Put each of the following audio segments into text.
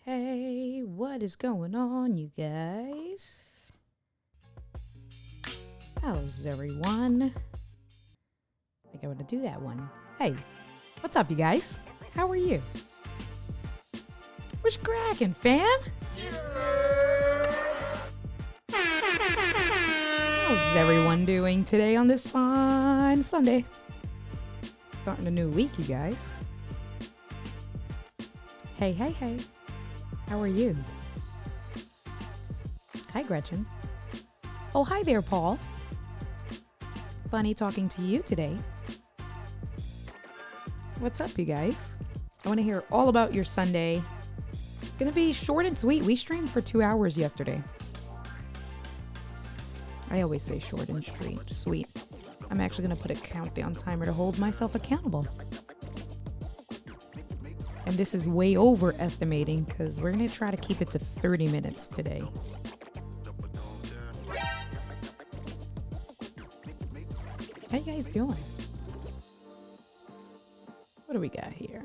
Hey, what is going on, you guys? How's everyone? I think I want to do that one. Hey, what's up, you guys? How are you? What's cracking, fam? How's everyone doing today on this fine Sunday? Starting a new week, you guys. Hey. How are you? Hi, Gretchen. Oh, hi there, Paul. Funny talking to you today. What's up, you guys? I want to hear all about your Sunday. It's going to be short and sweet. We streamed for 2 hours yesterday. I always say short and sweet. I'm actually going to put a countdown timer to hold myself accountable. And this is way overestimating because we're going to try to keep it to 30 minutes today. How you guys doing? What do we got here?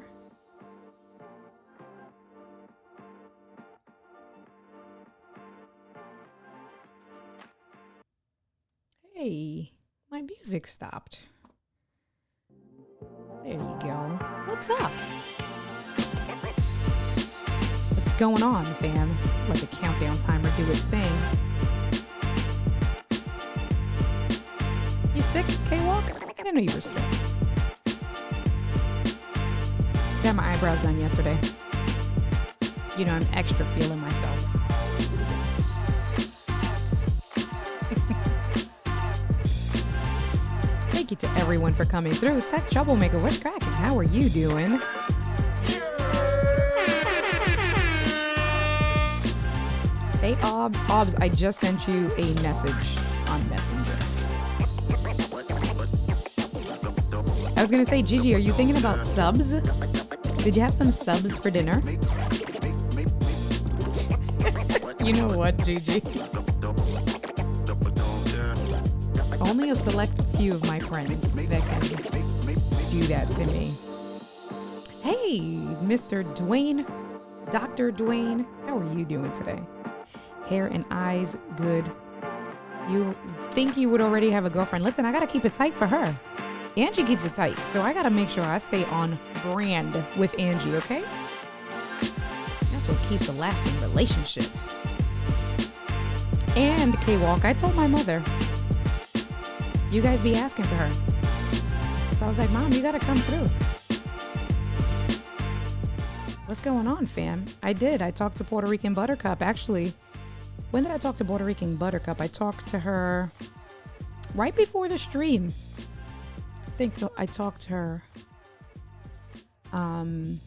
Hey, my music stopped. There you go. What's up? What's going on, fam? Let the countdown timer do its thing. You sick, K-Walk? I didn't know you were sick. Got my eyebrows done yesterday. You know, I'm extra feeling myself. Thank you to everyone for coming through. Tech Troublemaker, what's cracking? How are you doing? Hey, Obs, I just sent you a message on Messenger. I was going to say, Gigi, are you thinking about subs? Did you have some subs for dinner? You know what, Gigi? Only a select few of my friends that can do that to me. Hey, Mr. Dwayne, Dr. Dwayne, how are you doing today? Hair and eyes good. You think you would already have a girlfriend. Listen, I got to keep it tight for her. Angie keeps it tight, so I got to make sure I stay on brand with Angie, okay? That's what keeps a lasting relationship. And K-Walk, I told my mother, you guys be asking for her. So I was like, Mom, you got to come through. What's going on, fam? I did. I talked to Puerto Rican Buttercup. Actually, when did I talk to Puerto Rican Buttercup? I talked to her right before the stream. I think I talked to her. It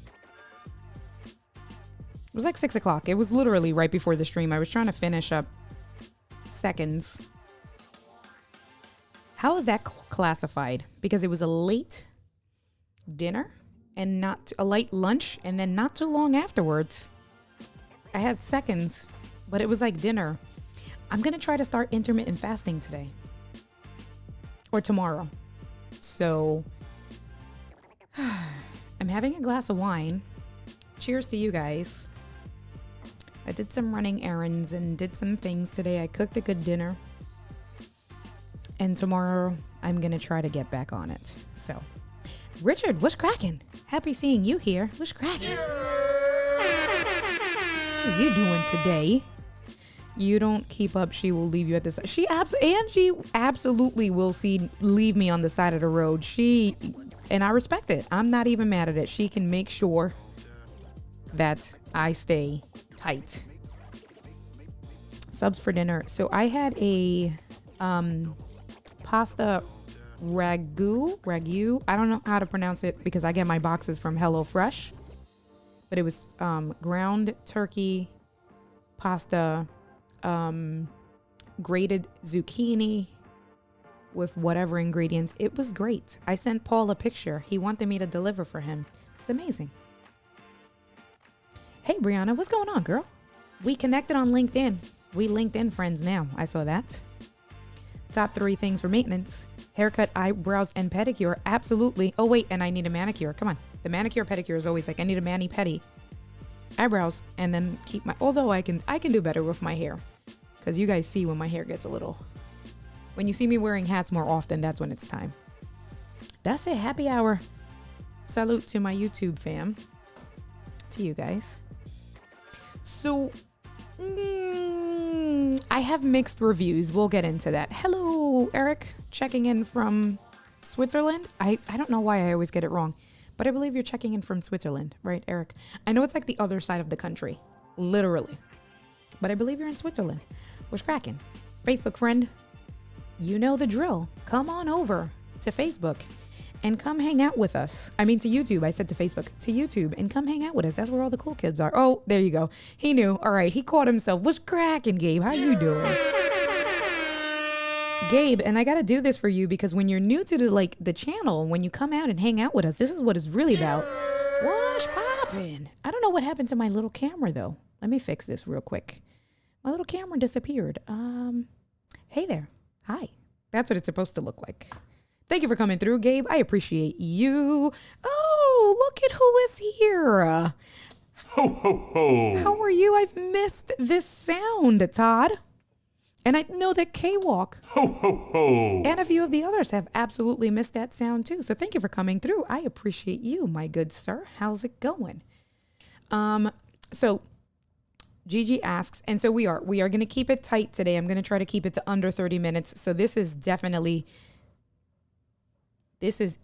was like 6 o'clock. It was literally right before the stream. I was trying to finish up seconds. How is that classified? Because it was a late dinner and not a late lunch, and then not too long afterwards, I had seconds, but it was like dinner. I'm going to try to start intermittent fasting today or tomorrow. So I'm having a glass of wine. Cheers to you guys. I did some running errands and did some things today. I cooked a good dinner. And tomorrow I'm going to try to get back on it. So, Richard, what's cracking? Happy seeing you here. What's cracking? How are you doing today? You don't keep up, she will leave you at this. Angie absolutely will leave me on the side of the road. And I respect it. I'm not even mad at it. She can make sure that I stay tight. Subs for dinner. So I had a pasta ragu. I don't know how to pronounce it because I get my boxes from HelloFresh. But it was ground turkey, pasta, grated zucchini with whatever ingredients. It was great. I sent Paul a picture. He wanted me to deliver for him. It's amazing. Hey, Brianna, what's going on, girl? We connected on LinkedIn. We LinkedIn friends now. I saw that. Top 3 things for maintenance. Haircut, eyebrows, and pedicure. Absolutely. Oh, wait, and I need a manicure. Come on. The manicure pedicure is always like, I need a mani-pedi. eyebrows, and then keep my, although I can do better with my hair, because you guys see when my hair gets a little, when you see me wearing hats more often, that's when it's time. That's it. Happy hour. Salute to my YouTube fam, to you guys. So I have mixed reviews. We'll get into that. Hello, Eric, checking in from Switzerland. I don't know why I always get it wrong, but I believe you're checking in from Switzerland, right, Eric? I know it's like the other side of the country, literally, but I believe you're in Switzerland. What's cracking? Facebook friend, you know the drill. Come on over to Facebook and come hang out with us. I mean, to YouTube. I said to Facebook, to YouTube, and come hang out with us. That's where all the cool kids are. Oh, there you go. He knew. All right, he caught himself. What's cracking, Gabe? How you doing? Gabe, and I got to do this for you because when you're new to the channel, when you come out and hang out with us, this is what it's really about. What's poppin'? I don't know what happened to my little camera, though. Let me fix this real quick. My little camera disappeared. Hey there. Hi. That's what it's supposed to look like. Thank you for coming through, Gabe. I appreciate you. Oh, look at who is here. Ho, ho, ho. How are you? I've missed this sound, Todd. And I know that K-Walk Ho, ho, ho. and a few of the others have absolutely missed that sound too. So thank you for coming through. I appreciate you, my good sir. How's it going? So Gigi asks, and so we are going to keep it tight today. I'm going to try to keep it to under 30 minutes. So this is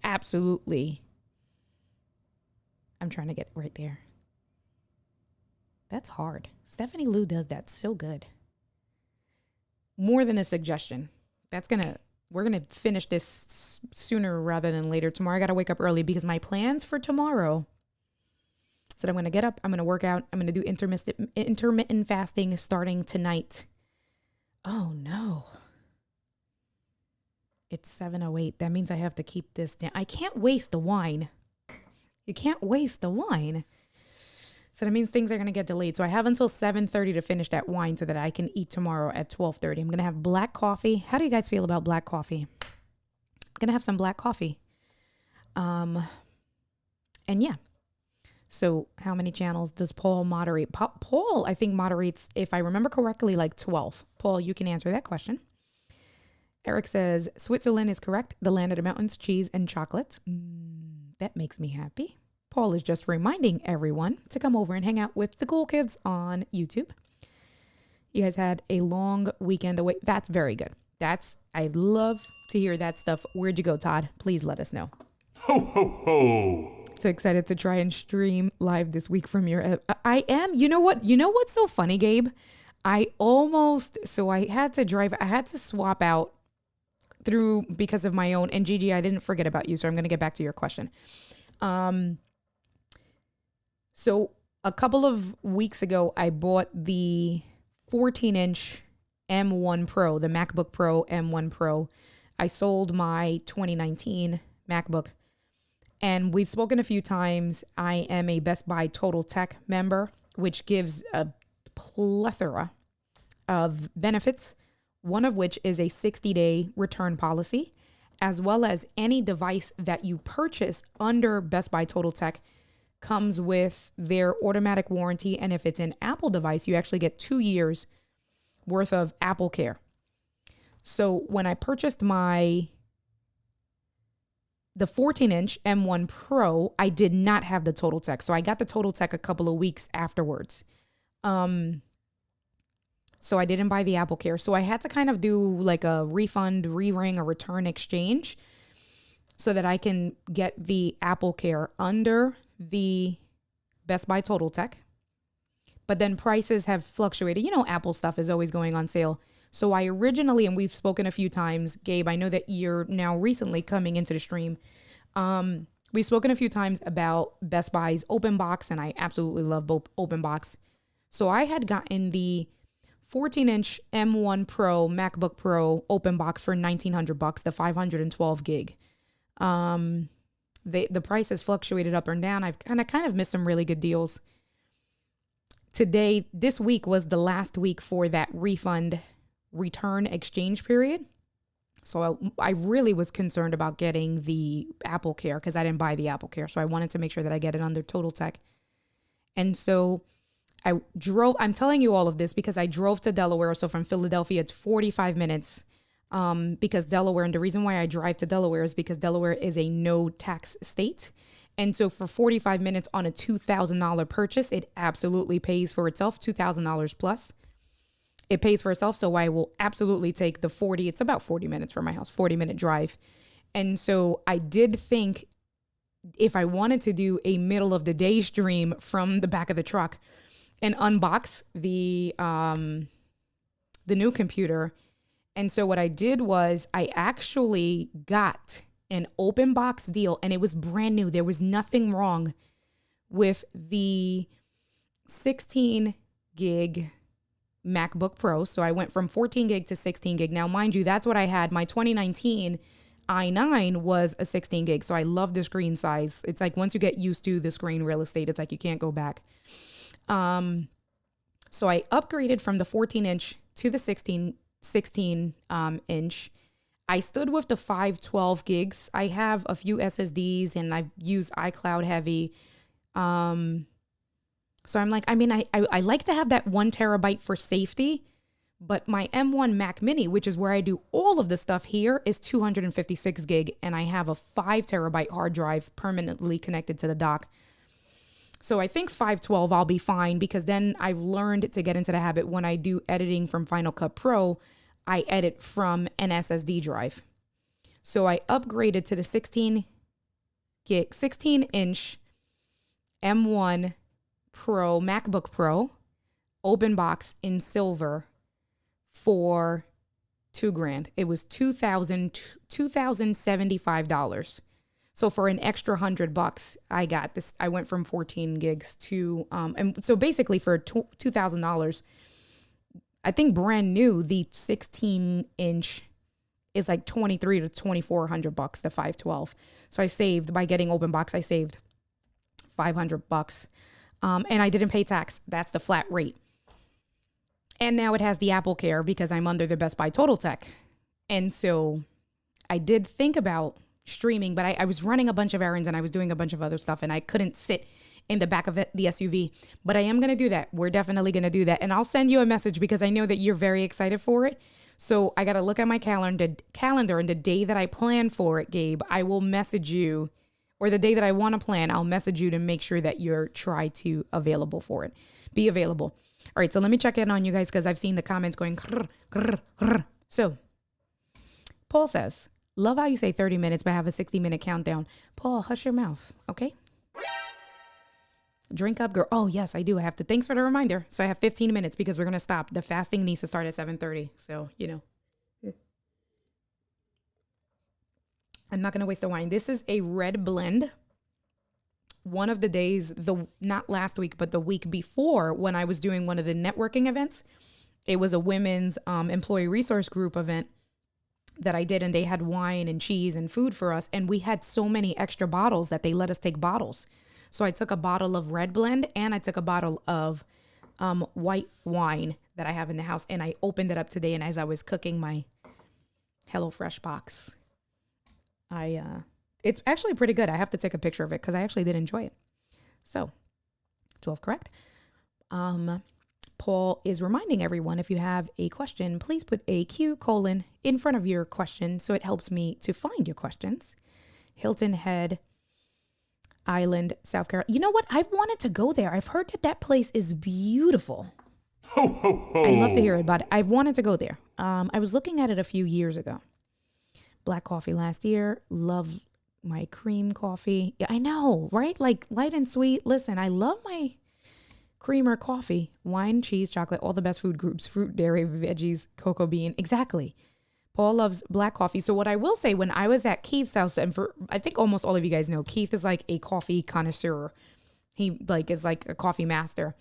absolutely, I'm trying to get right there. That's hard. Stephanie Lou does that so good. More than a suggestion. We're going to finish this sooner rather than later. Tomorrow I got to wake up early because my plans for tomorrow said I'm going to get up, I'm going to work out, I'm going to do intermittent fasting starting tonight. Oh no. It's 7:08. That means I have to keep this down. I can't waste the wine. You can't waste the wine. So that means things are going to get delayed. So I have until 7:30 to finish that wine so that I can eat tomorrow at 12:30. I'm going to have black coffee. How do you guys feel about black coffee? I'm going to have some black coffee. And yeah. So how many channels does Paul moderate? Paul, I think, moderates, if I remember correctly, like 12. Paul, you can answer that question. Eric says, Switzerland is correct. The land of the mountains, cheese, and chocolates. That makes me happy. Paul is just reminding everyone to come over and hang out with the cool kids on YouTube. You guys had a long weekend away. That's very good. I'd love to hear that stuff. Where'd you go, Todd? Please let us know. Ho, ho, ho. So excited to try and stream live this week from your, I am. You know what? You know what's so funny, Gabe? I had to swap out through because of my own, and Gigi, I didn't forget about you. So I'm going to get back to your question. So a couple of weeks ago, I bought the 14-inch M1 Pro, the MacBook Pro M1 Pro. I sold my 2019 MacBook. And we've spoken a few times. I am a Best Buy Total Tech member, which gives a plethora of benefits, one of which is a 60-day return policy, as well as any device that you purchase under Best Buy Total Tech comes with their automatic warranty. And if it's an Apple device, you actually get 2 years worth of Apple Care. So when I purchased the 14-inch M1 Pro, I did not have the Total Tech. So I got the Total Tech a couple of weeks afterwards. So I didn't buy the Apple Care. So I had to kind of do like a refund, re-ring, a return exchange so that I can get the Apple Care under the Best Buy Total Tech. But then prices have fluctuated. You know, Apple stuff is always going on sale. So I originally, and we've spoken a few times, Gabe, I know that you're now recently coming into the stream. We've spoken a few times about Best Buy's open box, and I absolutely love both open box. So I had gotten the 14-inch M1 Pro MacBook Pro open box for $1,900, the 512 gig. The price has fluctuated up and down. I've kind of missed some really good deals. This week was the last week for that refund return exchange period. So I really was concerned about getting the Apple Care because I didn't buy the Apple Care. So I wanted to make sure that I get it under Total Tech. And so I'm telling you all of this because I drove to Delaware. So from Philadelphia, it's 45 minutes. Because Delaware, and the reason why I drive to Delaware is because Delaware is a no tax state. And so for 45 minutes on a $2,000 purchase, it absolutely pays for itself, $2,000 plus. It pays for itself. So I will absolutely take the 40. It's about 40 minutes from my house, 40-minute drive. And so I did think if I wanted to do a middle of the day stream from the back of the truck and unbox the new computer. And so what I did was I actually got an open box deal, and it was brand new. There was nothing wrong with the 16 gig MacBook Pro. So I went from 14 gig to 16 gig. Now, mind you, that's what I had. My 2019 i9 was a 16 gig. So I love the screen size. It's like once you get used to the screen real estate, it's like you can't go back. So I upgraded from the 14 inch to the 16 inch. I stood with the 512 gigs. I have a few SSDs and I've used iCloud heavy. So I'm like, I mean, I like to have that 1 terabyte for safety, but my M1 Mac Mini, which is where I do all of the stuff here, is 256 gig. And I have a 5 terabyte hard drive permanently connected to the dock. So I think 512 I'll be fine, because then I've learned to get into the habit when I do editing from Final Cut Pro, I edit from an SSD drive. So I upgraded to the 16 inch M1 Pro MacBook Pro open box in silver for $2,000. It was $2,075. So for an extra $100, I got this. I went from 14 gigs to, and so basically for $2,000, I think brand new, the 16 inch is like 23 to 2,400 bucks, the 512. So I saved, by getting open box, I saved $500. And I didn't pay tax. That's the flat rate. And now it has the Apple Care because I'm under the Best Buy Total Tech. And so I did think about streaming, but I was running a bunch of errands and I was doing a bunch of other stuff and I couldn't sit in the back of the SUV. But I am going to do that. We're definitely going to do that. And I'll send you a message because I know that you're very excited for it. So I got to look at my calendar and the day that I plan for it, Gabe, I will message you, or the day that I want to plan, I'll message you to make sure that you're available for it. Be available. All right, so let me check in on you guys because I've seen the comments going. Grr, grr, grr. So Paul says, love how you say 30 minutes but have a 60-minute countdown. Paul, hush your mouth, okay? Drink up, girl. Oh, yes, I do. I have to. Thanks for the reminder. So I have 15 minutes because we're going to stop. The fasting needs to start at 7:30. So, I'm not going to waste the wine. This is a red blend. One of the days, not last week, but the week before, when I was doing one of the networking events, it was a women's employee resource group event that I did, and they had wine and cheese and food for us. And we had so many extra bottles that they let us take bottles. So I took a bottle of red blend and I took a bottle of white wine that I have in the house, and I opened it up today. And as I was cooking my HelloFresh box, it's actually pretty good. I have to take a picture of it because I actually did enjoy it. So 12 correct. Paul is reminding everyone, if you have a question, please put a Q : in front of your question so it helps me to find your questions. Hilton Head Island, South Carolina. You know what? I've wanted to go there. I've heard that place is beautiful. Ho, ho, ho. I'd love to hear about it. I've wanted to go there. I was looking at it a few years ago. Black coffee last year. Love my cream coffee. Yeah, I know, right? Like light and sweet. Listen, I love my creamer coffee. Wine, cheese, chocolate, all the best food groups. Fruit, dairy, veggies, cocoa bean. Exactly. Paul loves black coffee. So what I will say, when I was at Keith's house, and I think almost all of you guys know, Keith is like a coffee connoisseur. He is like a coffee master.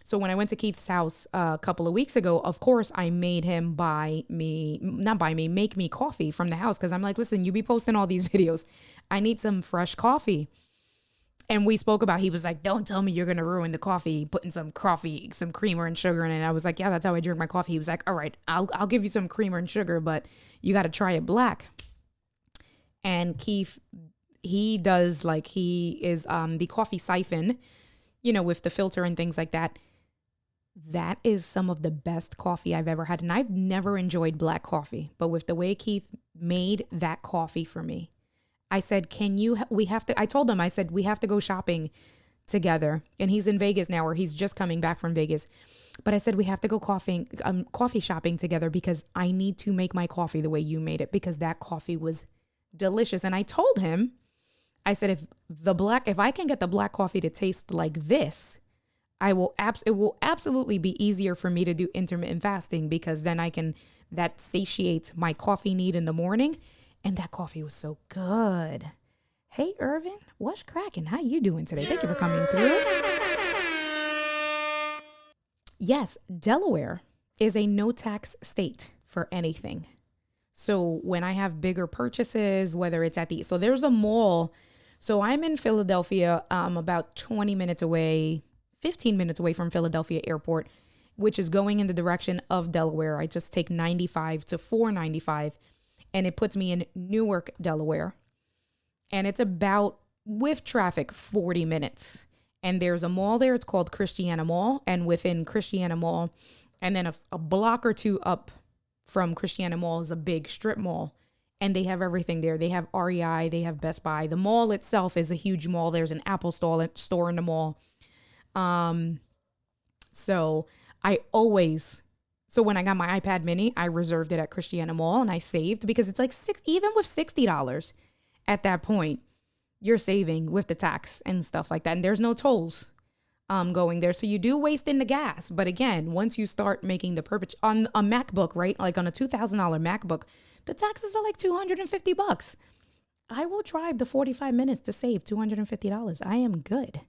So when I went to Keith's house a couple of weeks ago, of course, I made him make me coffee from the house. Cause I'm like, listen, you be posting all these videos. I need some fresh coffee. And we spoke about, he was like, don't tell me you're going to ruin the coffee, putting some creamer and sugar in it. And I was like, yeah, that's how I drink my coffee. He was like, all right, I'll give you some creamer and sugar, but you got to try it black. And Keith, he is the coffee siphon, with the filter and things like that. That is some of the best coffee I've ever had. And I've never enjoyed black coffee, but with the way Keith made that coffee for me, I said, I told him, I said, we have to go shopping together. And he's in Vegas now, or he's just coming back from Vegas. But I said, we have to go coffee shopping together because I need to make my coffee the way you made it, because that coffee was delicious. And I told him, I said, if I can get the black coffee to taste like this, it will absolutely be easier for me to do intermittent fasting, because then that satiates my coffee need in the morning. And that coffee was so good. Hey, Irvin, what's cracking? How you doing today? Thank you for coming through. Yes, Delaware is a no tax state for anything. So when I have bigger purchases, whether it's so there's a mall. So I'm in Philadelphia, about 20 minutes away, 15 minutes away from Philadelphia Airport, which is going in the direction of Delaware. I just take 95 to 495, and it puts me in Newark, Delaware. And it's about, with traffic, 40 minutes. And there's a mall there. It's called Christiana Mall. And within Christiana Mall, and then a block or two up from Christiana Mall is a big strip mall. And they have everything there. They have REI. They have Best Buy. The mall itself is a huge mall. There's an Apple store in the mall. So when I got my iPad mini, I reserved it at Christiana Mall and I saved, because it's like even with $60 at that point, you're saving with the tax and stuff like that. And there's no tolls going there. So you do waste in the gas. But again, once you start making the purchase on a MacBook, right? Like on a $2,000 MacBook, the taxes are like $250. I will drive the 45 minutes to save $250. I am good.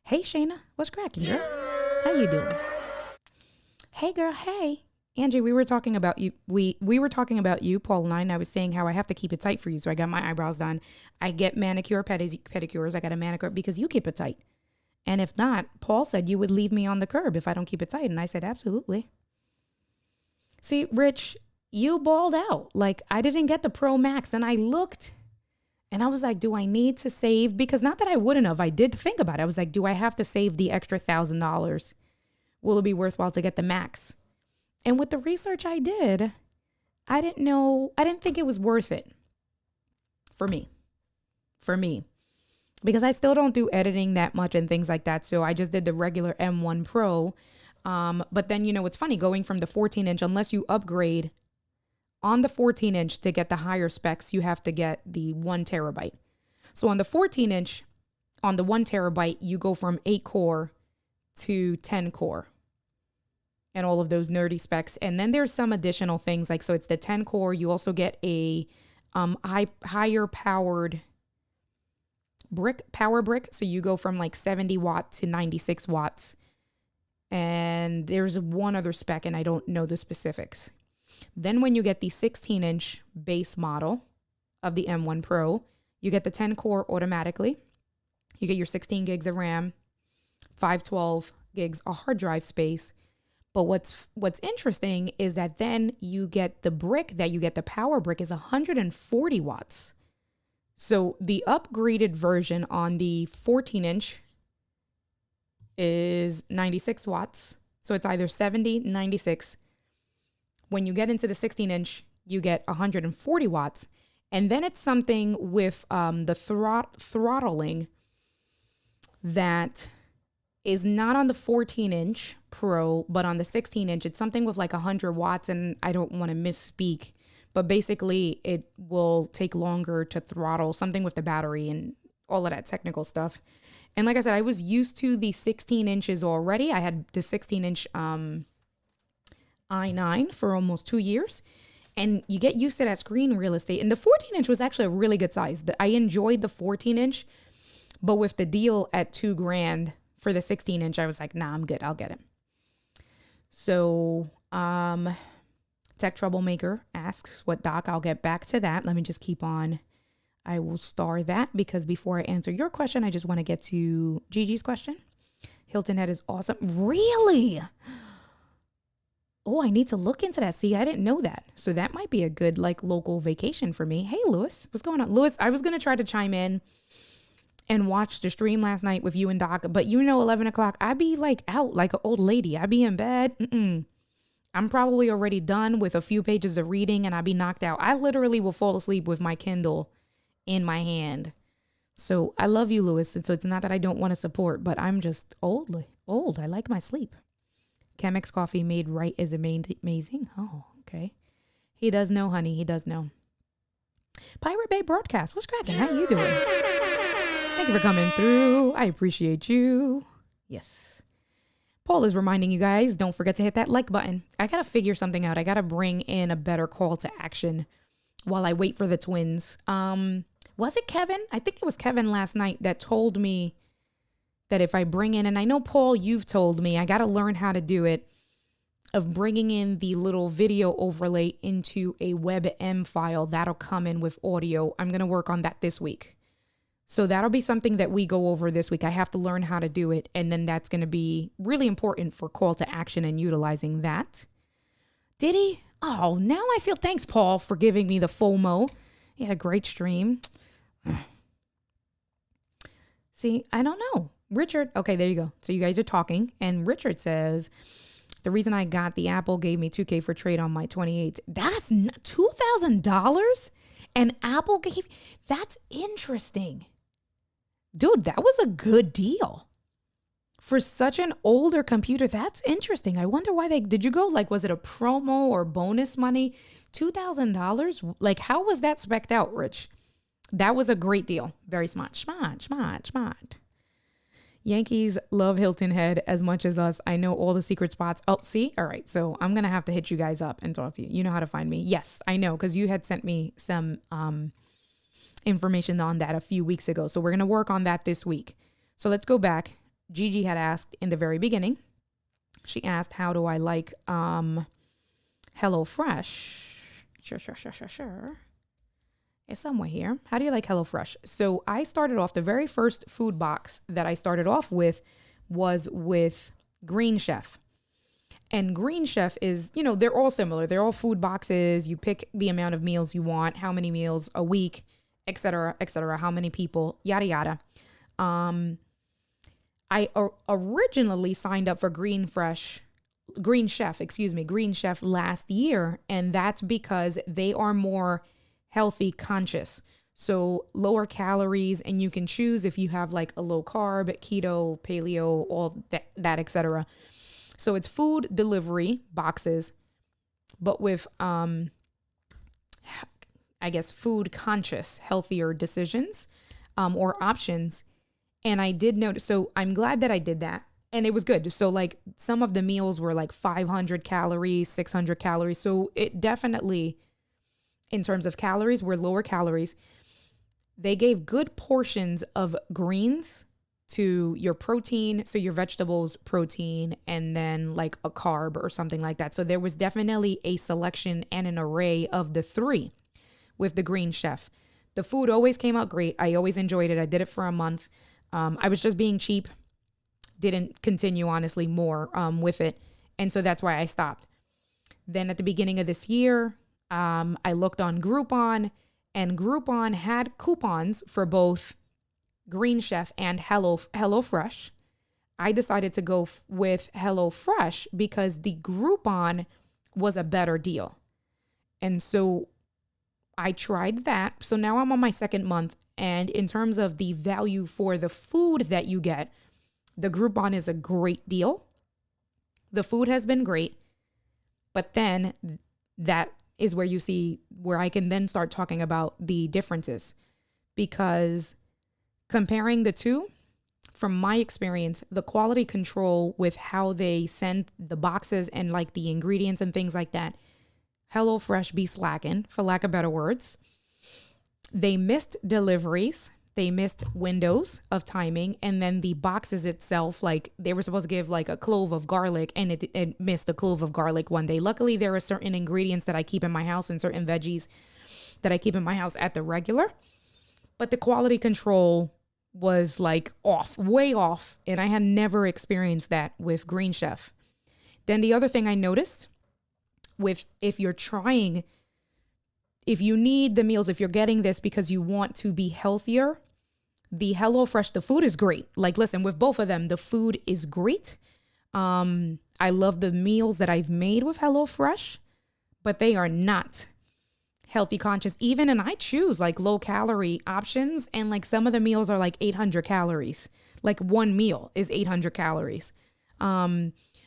Hey, Shayna, what's cracking, girl? How you doing? Hey, girl. Hey, Angie, we were talking about you. We were talking about you, Paul and I. And I was saying how I have to keep it tight for you. So I got my eyebrows done. I get pedicures. I got a manicure because you keep it tight. And if not, Paul said you would leave me on the curb if I don't keep it tight. And I said, absolutely. See, Rich, you balled out. Like, I didn't get the Pro Max, and I looked and I was like, do I need to save? Because not that I wouldn't have. I did think about it. I was like, do I have to save the extra $1,000? Will it be worthwhile to get the Max? And with the research I did, I didn't think it was worth it for me, because I still don't do editing that much and things like that. So I just did the regular M1 Pro. But then, it's funny, going from the 14-inch, unless you upgrade on the 14-inch to get the higher specs, you have to get the 1 terabyte. So on the 14-inch, on the 1 terabyte, you go from 8 core to 10 core and all of those nerdy specs. And then there's some additional things, like, so it's the 10 core. You also get a higher powered power brick. So you go from like 70 watt to 96 watts. And there's one other spec, and I don't know the specifics. Then when you get the 16-inch base model of the M1 Pro, you get the 10 core automatically. You get your 16 gigs of RAM, 512 gigs of hard drive space. But what's interesting is that then you get the power brick is 140 watts. So the upgraded version on the 14-inch is 96 watts. So it's either 70, 96. When you get into the 16-inch, you get 140 watts. And then it's something with the throttling that is not on the 14-inch Pro, but on the 16-inch, it's something with like 100 watts. And I don't want to misspeak, but basically it will take longer to throttle, something with the battery and all of that technical stuff. And like I said, I was used to the 16 inches already. I had the 16-inch i9 for almost 2 years. And you get used to that screen real estate. And the 14-inch was actually a really good size. I enjoyed the 14-inch, but with the deal at $2,000 for the 16-inch, I was like, nah, I'm good. I'll get it. So, Tech Troublemaker asks what doc. I'll get back to that. Let me just keep on. I will star that, because before I answer your question, I just want to get to Gigi's question. Hilton Head is awesome. Really? Oh, I need to look into that. See, I didn't know that. So that might be a good like local vacation for me. Hey, Lewis, what's going on? Lewis, I was going to try to chime in and watched the stream last night with you and Doc. But 11 o'clock, I be like out like an old lady. I be in bed. I'm probably already done with a few pages of reading and I be knocked out. I literally will fall asleep with my Kindle in my hand. So I love you, Lewis. And so it's not that I don't want to support, but I'm just old. I like my sleep. Chemex coffee made right is amazing. Oh, okay. He does know, honey. He does know. Pirate Bay Broadcast. What's cracking? How you doing? Thank you for coming through. I appreciate you. Yes. Paul is reminding you guys, don't forget to hit that like button. I got to figure something out. I got to bring in a better call to action while I wait for the twins. Was it Kevin? I think it was Kevin last night that told me that if I bring in, and I know, Paul, you've told me, I got to learn how to do it, of bringing in the little video overlay into a WebM file that'll come in with audio. I'm going to work on that this week. So that'll be something that we go over this week. I have to learn how to do it. And then that's going to be really important for call to action and utilizing that. Did he? Oh, now I feel, thanks, Paul, for giving me the FOMO. He had a great stream. See, I don't know. Richard, okay, there you go. So you guys are talking. And Richard says, the reason I got the Apple gave me $2,000 for trade on my 28. That's $2,000? And Apple gave, that's interesting. Dude, that was a good deal. For such an older computer, that's interesting. I wonder why did you go, like, was it a promo or bonus money? $2,000? Like, how was that spec'd out, Rich? That was a great deal. Very smart. Yankees love Hilton Head as much as us. I know all the secret spots. Oh, see? All right. So I'm going to have to hit you guys up and talk to you. You know how to find me. Yes, I know, because you had sent me some information on that a few weeks ago. So we're going to work on that this week. So let's go back. Gigi had asked in the very beginning. She asked, how do I like HelloFresh? Sure. It's somewhere here. How do you like HelloFresh? So I started off, the very first food box that I started off with was with Green Chef. And Green Chef is, they're all similar. They're all food boxes. You pick the amount of meals you want, how many meals a week, et cetera, how many people, yada, yada. I originally signed up for Green Chef last year. And that's because they are more healthy conscious. So lower calories, and you can choose if you have like a low carb, keto, paleo, all that, etc. So it's food delivery boxes, but with, I guess, food conscious, healthier decisions, or options. And I did notice, so I'm glad that I did that. And it was good. So like some of the meals were like 500 calories, 600 calories. So it definitely, in terms of calories, were lower calories. They gave good portions of greens to your protein. So your vegetables, protein, and then like a carb or something like that. So there was definitely a selection and an array of the three with the Green Chef. The food always came out great. I always enjoyed it. I did it for a month. I was just being cheap. Didn't continue, honestly, more with it. And so that's why I stopped. Then at the beginning of this year, I looked on Groupon, and Groupon had coupons for both Green Chef and HelloFresh. I decided to go with HelloFresh because the Groupon was a better deal. And so I tried that. So now I'm on my second month. And in terms of the value for the food that you get, the Groupon is a great deal. The food has been great. But then that is where you see where I can then start talking about the differences, because comparing the two, from my experience, the quality control with how they send the boxes and like the ingredients and things like that, HelloFresh be slacking, for lack of better words. They missed deliveries. They missed windows of timing. And then the boxes itself, like they were supposed to give like a clove of garlic, and it missed a clove of garlic one day. Luckily, there are certain ingredients that I keep in my house and certain veggies that I keep in my house at the regular. But the quality control was like off, way off. And I had never experienced that with Green Chef. Then the other thing I noticed with, if you need the meals, if you're getting this because you want to be healthier, The HelloFresh, the food is great. Like, listen, with both of them, the food is great. I love the meals that I've made with HelloFresh, but they are not healthy conscious even. And I choose like low calorie options. And like some of the meals are like 800 calories. Like one meal is 800 calories.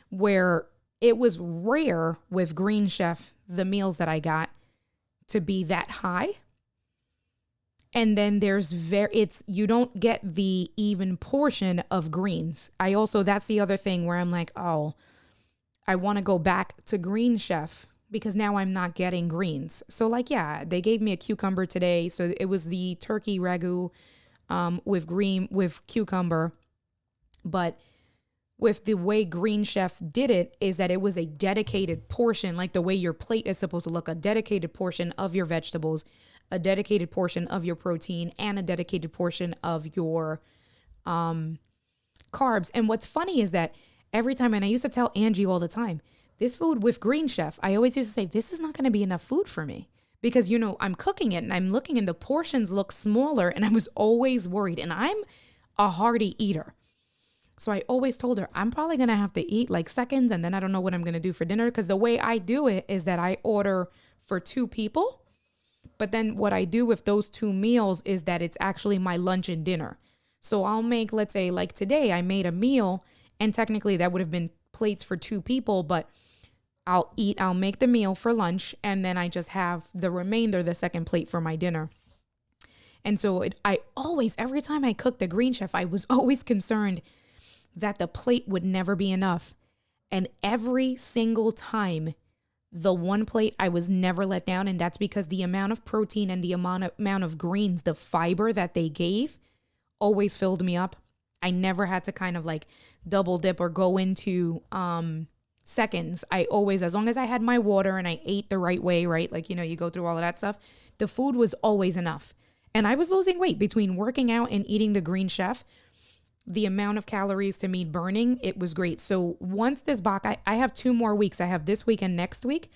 Where it was rare with Green Chef, the meals that I got to be that high. And then you don't get the even portion of greens. That's the other thing where I'm like, oh, I want to go back to Green Chef because now I'm not getting greens. So like, yeah, they gave me a cucumber today. So it was the turkey ragu with cucumber. But with the way Green Chef did it is that it was a dedicated portion, like the way your plate is supposed to look, a dedicated portion of your vegetables, a dedicated portion of your protein, and a dedicated portion of your carbs. And what's funny is that every time, and I used to tell Angie all the time, this food with Green Chef, I always used to say, this is not going to be enough food for me. Because, I'm cooking it and I'm looking and the portions look smaller, and I was always worried. And I'm a hearty eater. So I always told her, I'm probably going to have to eat like seconds, and then I don't know what I'm going to do for dinner. Because the way I do it is that I order for 2 people. But then what I do with those 2 meals is that it's actually my lunch and dinner. So I'll make, let's say like today, I made a meal, and technically that would have been plates for 2 people, but I'll make the meal for lunch, and then I just have the remainder, the second plate, for my dinner. And so every time I cooked the Green Chef, I was always concerned that the plate would never be enough. And every single time, the one plate, I was never let down. And that's because the amount of protein and the amount of greens, the fiber that they gave, always filled me up. I never had to kind of like double dip or go into seconds. I always, as long as I had my water and I ate the right way, right? Like, you go through all of that stuff. The food was always enough. And I was losing weight between working out and eating the Green Chef. The amount of calories to me burning, it was great. So once this box, I have 2 more weeks. I have this week and next week.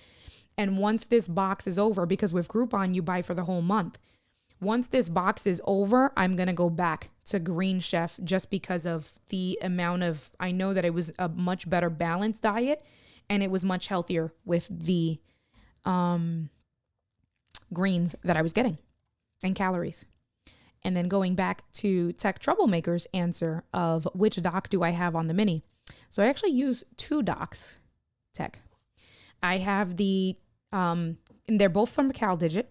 And once this box is over, because with Groupon, you buy for the whole month. Once this box is over, I'm going to go back to Green Chef just because of the amount of, I know that it was a much better balanced diet, and it was much healthier with the greens that I was getting and calories. And then going back to Tech Troublemaker's answer of which dock do I have on the Mini. So I actually use 2 docks, Tech. I have and they're both from CalDigit.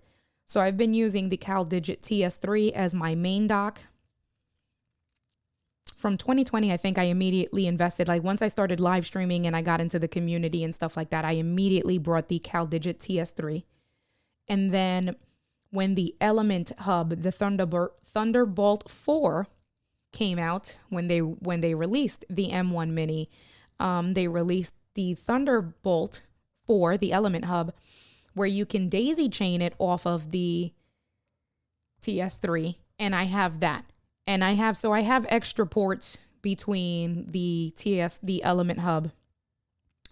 So I've been using the CalDigit TS3 as my main dock. From 2020, I think I immediately invested, like once I started live streaming and I got into the community and stuff like that, I immediately brought the CalDigit TS3. And then when the Element Hub, the Thunderbolt 4 came out, when they released the M1 Mini, they released the Thunderbolt 4, the Element Hub, where you can daisy chain it off of the TS3, and I have that. And I have extra ports between the Element Hub.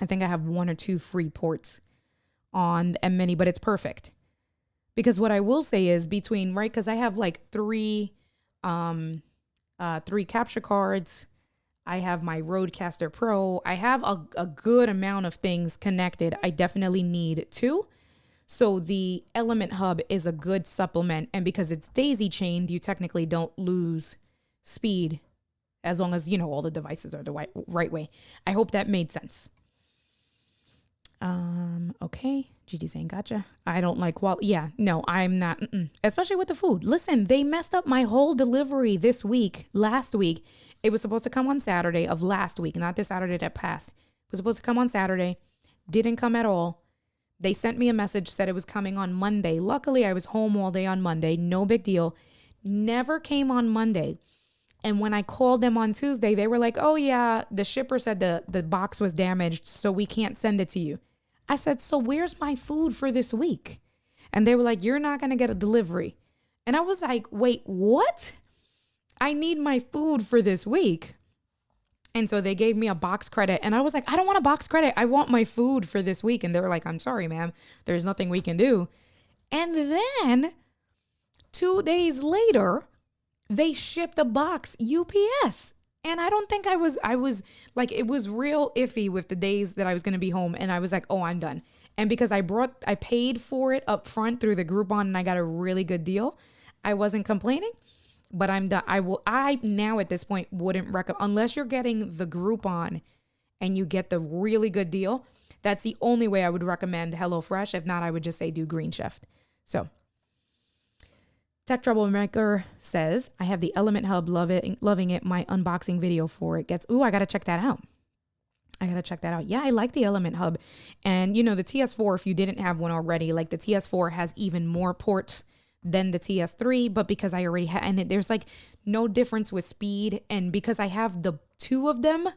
I think I have 1 or 2 free ports on the M Mini, but it's perfect. Because what I will say is because I have like 3 capture cards. I have my Rodecaster Pro. I have a good amount of things connected. I definitely need 2. So the Element Hub is a good supplement. And because it's daisy chained, you technically don't lose speed as long as, all the devices are the right way. I hope that made sense. Okay. Gigi saying, gotcha. I don't like quality. Yeah, no, I'm not. Especially with the food. Listen, they messed up my whole delivery last week. It was supposed to come on Saturday of last week, not this Saturday that passed. It was supposed to come on Saturday. Didn't come at all. They sent me a message, said it was coming on Monday. Luckily, I was home all day on Monday. No big deal. Never came on Monday. And when I called them on Tuesday, they were like, oh yeah, the shipper said the box was damaged, so we can't send it to you. I said, so where's my food for this week? And they were like, you're not going to get a delivery. And I was like, wait, what? I need my food for this week. And so they gave me a box credit. And I was like, I don't want a box credit. I want my food for this week. And they were like, I'm sorry, ma'am. There's nothing we can do. And then 2 days later, They shipped a box UPS. And I don't think I was like, it was real iffy with the days that I was going to be home. And I was like, oh, I'm done. And because I paid for it up front through the Groupon and I got a really good deal, I wasn't complaining, but I'm done. I now at this point wouldn't recommend, unless you're getting the Groupon and you get the really good deal. That's the only way I would recommend HelloFresh. If not, I would just say do Green Chef. So Tech Troublemaker says, I have the Element Hub, loving it. My unboxing video for it gets, I got to check that out. Yeah, I like the Element Hub. And you know, the TS4, if you didn't have one already, like the TS4 has even more ports than the TS3, but because I already had, and there's like no difference with speed. And because I have the two of them,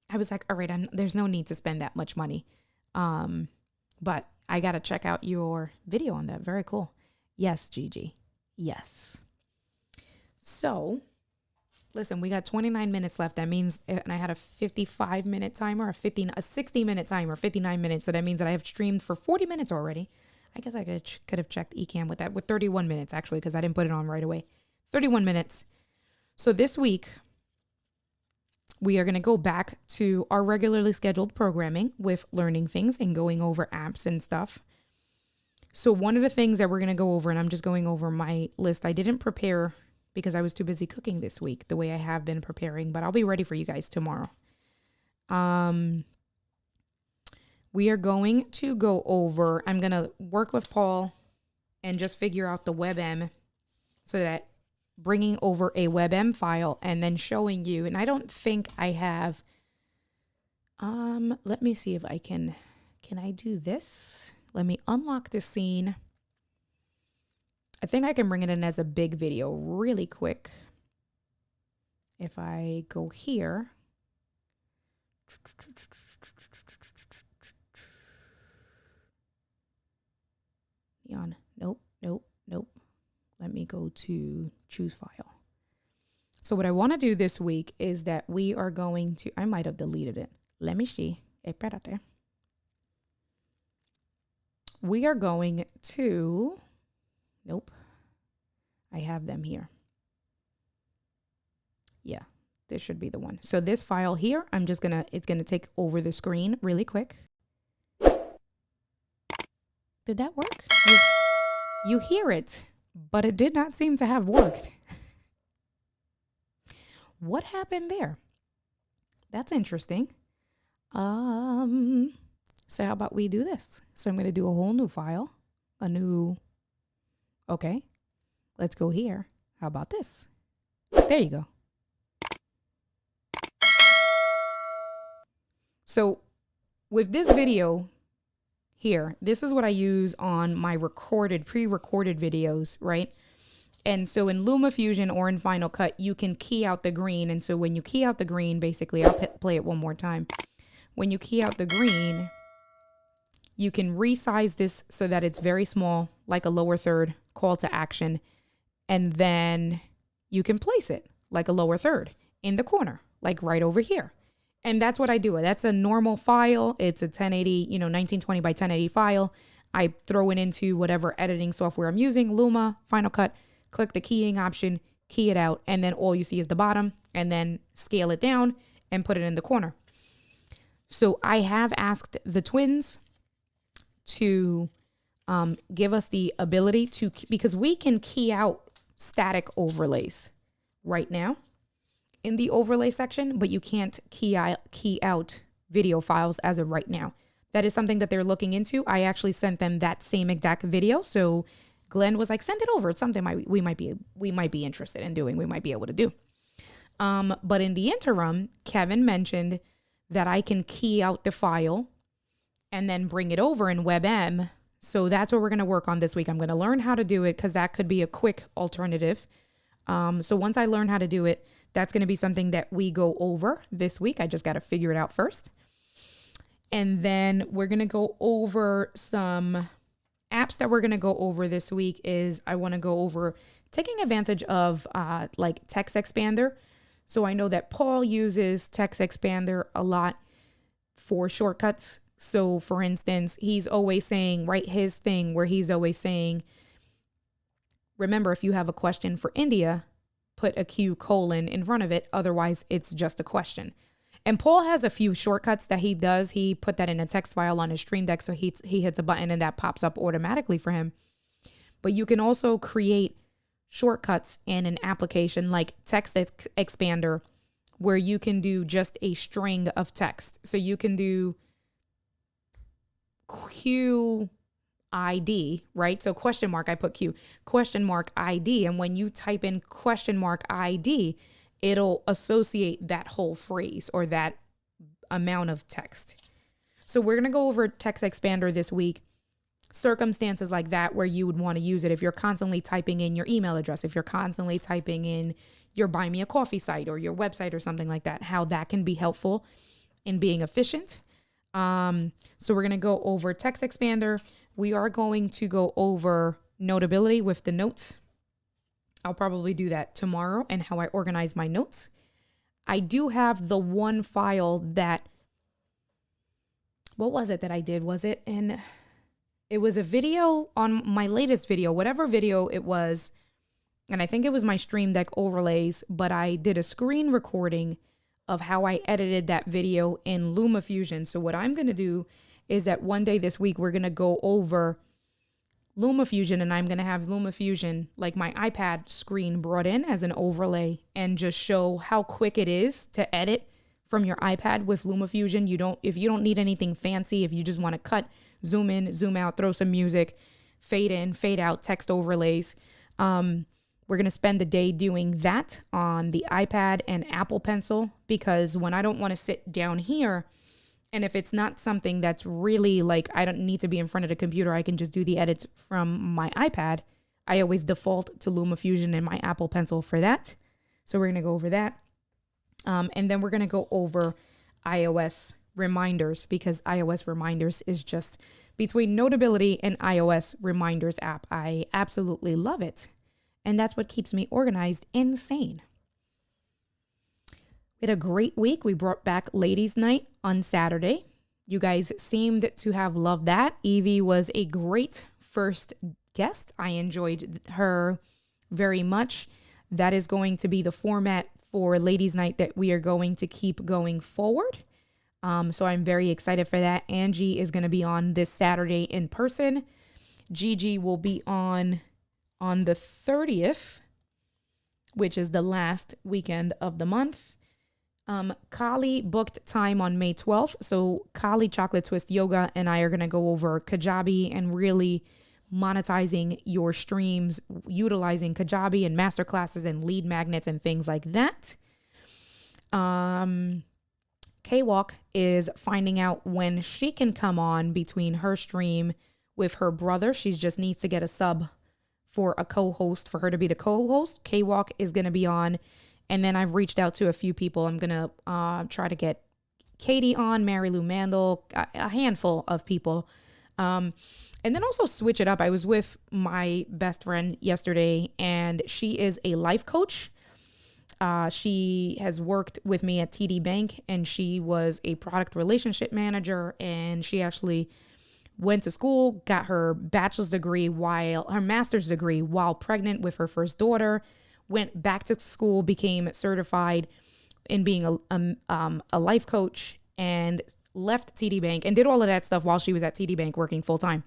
I was like, all right, there's no need to spend that much money. But I got to check out your video on that. Very cool. Yes, Gigi. Yes. So listen, we got 29 minutes left. That means, and I had a 55-minute timer, a 60-minute timer, 59 minutes. So that means that I have streamed for 40 minutes already. I guess I could have checked Ecamm with that, with 31 minutes actually, because I didn't put it on right away. 31 minutes. So this week, we are going to go back to our regularly scheduled programming with learning things and going over apps and stuff. So one of the things that we're going to go over, and I'm just going over my list. I didn't prepare because I was too busy cooking this week the way I have been preparing, but I'll be ready for you guys tomorrow. We are going to go over, I'm going to work with Paul and just figure out the WebM, so that bringing over a WebM file and then showing you, and I don't think I have, let me see if I can I do this? Let me unlock the scene. I think I can bring it in as a big video really quick. If I go here. Neon. Nope. Let me go to choose file. So what I want to do this week is that we are going to, I might have deleted it. Let me see. Espérate. We are going to, nope, I have them here. Yeah, this should be the one. So this file here, it's going to take over the screen really quick. Did that work? You hear it, but it did not seem to have worked. What happened there? That's interesting. So how about we do this? So I'm going to do a whole new file, okay, let's go here. How about this? There you go. So with this video here, this is what I use on my pre-recorded videos, right? And so in LumaFusion or in Final Cut, you can key out the green. And so when you key out the green, basically, I'll play it one more time. When you key out the green, you can resize this so that it's very small, like a lower third call to action. And then you can place it like a lower third in the corner, like right over here. And that's what I do. That's a normal file. It's a 1080, 1920 by 1080 file. I throw it into whatever editing software I'm using, Luma, Final Cut, click the keying option, key it out, and then all you see is the bottom, and then scale it down and put it in the corner. So I have asked the twins to give us the ability to, because we can key out static overlays right now in the overlay section, but you can't key out video files as of right now. That is something that they're looking into. I actually sent them that same exact video. So Glenn was like, send it over. It's something we might be interested in doing. We might be able to do. But in the interim, Kevin mentioned that I can key out the file and then bring it over in WebM. So that's what we're going to work on this week. I'm going to learn how to do it because that could be a quick alternative. So once I learn how to do it, that's going to be something that we go over this week. I just got to figure it out first. And then we're going to go over some apps that we're going to go over this week. Is I want to go over taking advantage of like Text Expander. So I know that Paul uses Text Expander a lot for shortcuts. So for instance, he's always saying, right, his thing where he's always saying, remember, if you have a question for India, put a Q colon in front of it. Otherwise, it's just a question. And Paul has a few shortcuts that he does. He put that in a text file on his Stream Deck. So he hits a button and that pops up automatically for him. But you can also create shortcuts in an application like Text Expander, where you can do just a string of text. So you can do Q ID, right? So question mark, I put Q, question mark ID. And when you type in question mark ID, it'll associate that whole phrase or that amount of text. So we're going to go over Text Expander this week. Circumstances like that where you would want to use it if you're constantly typing in your email address, if you're constantly typing in your Buy Me a Coffee site or your website or something like that, how that can be helpful in being efficient. So we're going to go over Text Expander. We are going to go over Notability with the notes. I'll probably do that tomorrow and how I organize my notes. I do have the one file that, what was it that I did? It was a video on my latest video, whatever video it was. And I think it was my Stream Deck overlays, but I did a screen recording of how I edited that video in LumaFusion. So what I'm going to do is that one day this week, we're going to go over LumaFusion, and I'm going to have LumaFusion, like my iPad screen, brought in as an overlay and just show how quick it is to edit from your iPad with LumaFusion. If you don't need anything fancy, if you just want to cut, zoom in, zoom out, throw some music, fade in, fade out, text overlays. We're going to spend the day doing that on the iPad and Apple Pencil, because when I don't want to sit down here, and if it's not something that's really like, I don't need to be in front of the computer, I can just do the edits from my iPad. I always default to LumaFusion and my Apple Pencil for that. So we're going to go over that. And then we're going to go over iOS reminders, because iOS reminders is just between Notability and iOS reminders app. I absolutely love it. And that's what keeps me organized insane. We had a great week. We brought back Ladies Night on Saturday. You guys seemed to have loved that. Evie was a great first guest. I enjoyed her very much. That is going to be the format for Ladies Night that we are going to keep going forward. So I'm very excited for that. Angie is going to be on this Saturday in person. Gigi will be on the 30th, which is the last weekend of the month. Kali booked time on May 12th. So Kali Chocolate Twist Yoga and I are going to go over Kajabi and really monetizing your streams, utilizing Kajabi and masterclasses and lead magnets and things like that. K-Walk is finding out when she can come on between her stream with her brother. She just needs to get a sub for a co-host for her to be the co-host. K-Walk is going to be on. And then I've reached out to a few people. I'm going to try to get Katie on, Mary Lou Mandel, a handful of people. And then also switch it up. I was with my best friend yesterday, and she is a life coach. She has worked with me at TD Bank, and she was a product relationship manager, and she actually went to school, got her master's degree while pregnant with her first daughter, went back to school, became certified in being a life coach, and left TD Bank and did all of that stuff while she was at TD Bank working full time,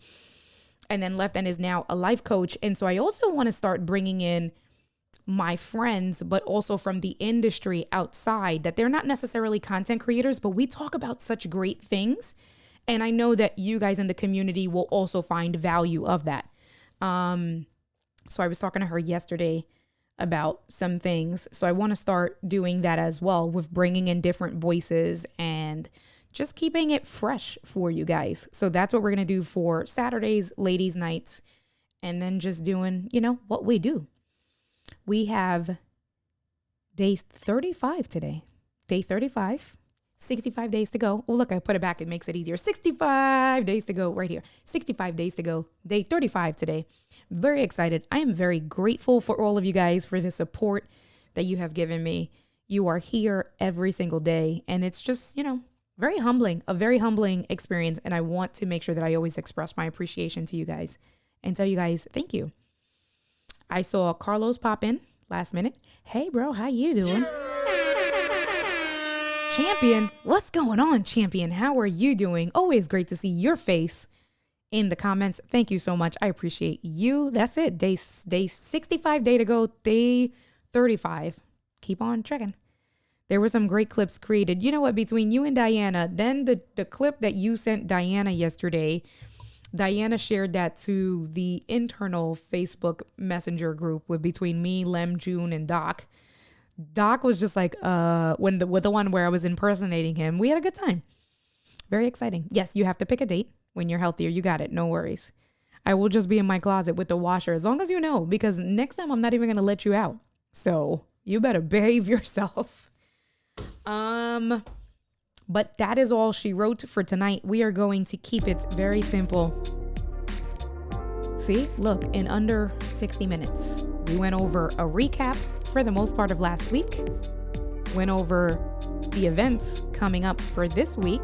and then left and is now a life coach. And so I also want to start bringing in my friends, but also from the industry outside, that they're not necessarily content creators, but we talk about such great things. And I know that you guys in the community will also find value of that. So I was talking to her yesterday about some things. So I want to start doing that as well, with bringing in different voices and just keeping it fresh for you guys. So that's what we're going to do for Saturdays, ladies' nights, and then just doing, what we do. We have day 35 today. Day 35, 65 days to go. Oh, look, I put it back. It makes it easier. 65 days to go right here. 65 days to go. Day 35 today. Very excited. I am very grateful for all of you guys for the support that you have given me. You are here every single day. And it's just, very humbling, a very humbling experience. And I want to make sure that I always express my appreciation to you guys and tell you guys, thank you. I saw Carlos pop in. last minute. Hey, bro, how you doing? Champion, what's going on, Champion? How are you doing? Always great to see your face in the comments. Thank you so much. I appreciate you. That's it. Day 65, day to go. Day 35. Keep on checking. There were some great clips created. You know what? Between you and Diana, then the clip that you sent Diana yesterday, Diana shared that to the internal Facebook Messenger group between me, Lem, June, and Doc. Doc was just like, with the one where I was impersonating him. We had a good time. Very exciting. Yes, you have to pick a date when you're healthier. You got it. No worries. I will just be in my closet with the washer as long as you know, because next time I'm not even going to let you out. So you better behave yourself. But that is all she wrote for tonight. We are going to keep it very simple. See, look, in under 60 minutes, we went over a recap for the most part of last week, went over the events coming up for this week.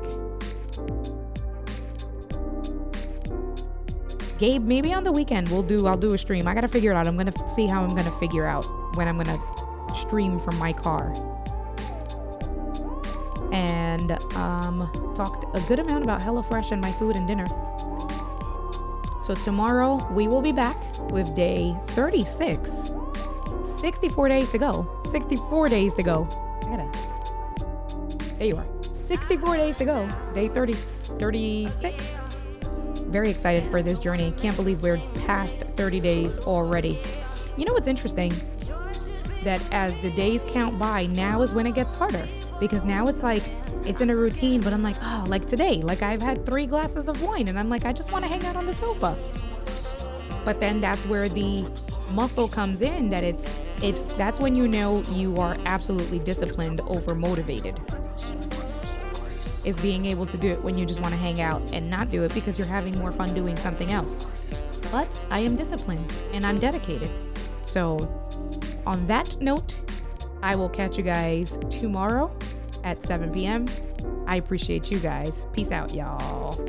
Gabe, maybe on the weekend I'll do a stream. I got to figure it out. I'm going to see how I'm going to figure out when I'm going to stream from my car. And talked a good amount about HelloFresh and my food and dinner. So tomorrow we will be back with day 36. 64 days to go. 64 days to go. There you are. 64 days to go. Day 36. Very excited for this journey. Can't believe we're past 30 days already. You know what's interesting? That as the days count by, now is when it gets harder. Because now it's like, it's in a routine, but I'm like, oh, like today, like I've had 3 glasses of wine and I'm like, I just want to hang out on the sofa. But then that's where the muscle comes in, that that's when you know you are absolutely disciplined over motivated. Is being able to do it when you just want to hang out and not do it because you're having more fun doing something else. But I am disciplined and I'm dedicated. So on that note, I will catch you guys tomorrow at 7 p.m. I appreciate you guys. Peace out, y'all.